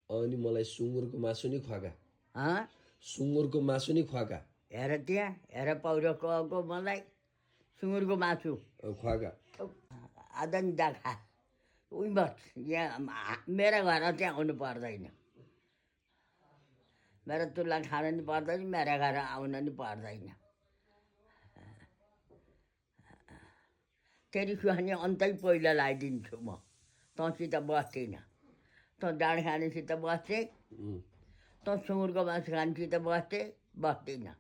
अनि मलाई सुँगुरको मासु नि खुवाका हँ सुँगुरको मासु नि खुवाका हेर त्यहाँ हेर पौरखको मलाई सुँगुरको मासु खुवाका आधा नि दा खा उही बस यहाँ मेरा घर चाहिँ आउनु पर्दैन मेरो तुला खान नि पर्दैन मेरा घर आउन नि पर्दैन तेरि सुहानी अन्तै पहिला लगाइदिन्छु म तँसित बस्दिनँ तँ डाँड खानेसित बस्थे तँ सुँगुरको मासु खानेसित बस्थे बस्दिनँ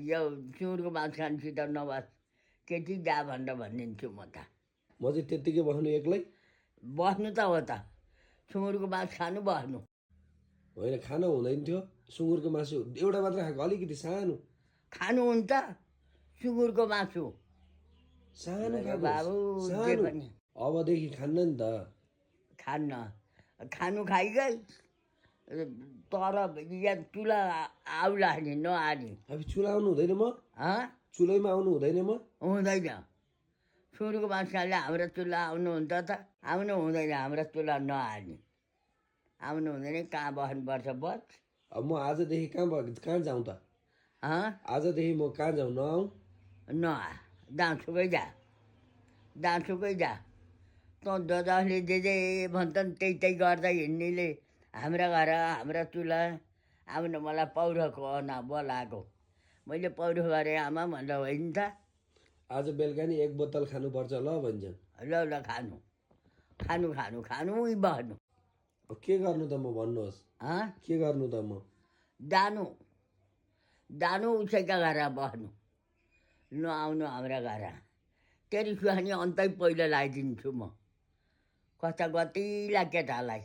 यो सुँगुरको मासु खानेसित नबस् केटी जा भनेर भनिदिन्छु म त म चाहिँ त्यत्तिकै बस्नु एक्लै बस्नु त हो त सुँगुरको मासु खानु बस्नु होइन खान हुँदैन थियो सुँगुरको मासु एउटा मात्र खाएको अलिकति सानो खानु हुन्छ सुँगुरको मासु सानो खाएको बाबु जे सानो पनि अबदेखि खान्न नि त खान्न खानु खाइगई तर यहाँ चुला आउला नि नआनी अब चुला आउनु हुँदैन म हँ चुलैमा आउनु हुँदैन म हुँदैन सुँगुरको मासु खाले हाम्रो चुल्हा आउनुहुन्छ त आउनु हुँदैन हाम्रो चुल्हा नआनी आउनु हुँदैन कहाँ बस्नुपर्छ बस अब म आजदेखि कहाँ जाउँ त आजदेखि म कहाँ जाउँ नआउँ नआ दाँसुकै जा दाँसुकै जा तँ जसले जे भन्छन् त्यही गर्दा हिँड्नेले हाम्रा घर हाम्रा चुल्हा आउन मलाई पौरखको अना बोलाएको मैले पौरख गरेँ आमा भनेर होइन त आज बेलुका नि एक बोतल खानुपर्छ ल भन्छन् ल ल खानु खानु खानु खानु उही बस्नु अब के गर्नु त म भन्नुहोस् के गर्नु त म जानु जानु उसैका घर बस्नु नआउनु हाम्रा घर तेरि सुहानी अन्तै पहिला लगाइदिन्छु म कता कतिलाई केटालाई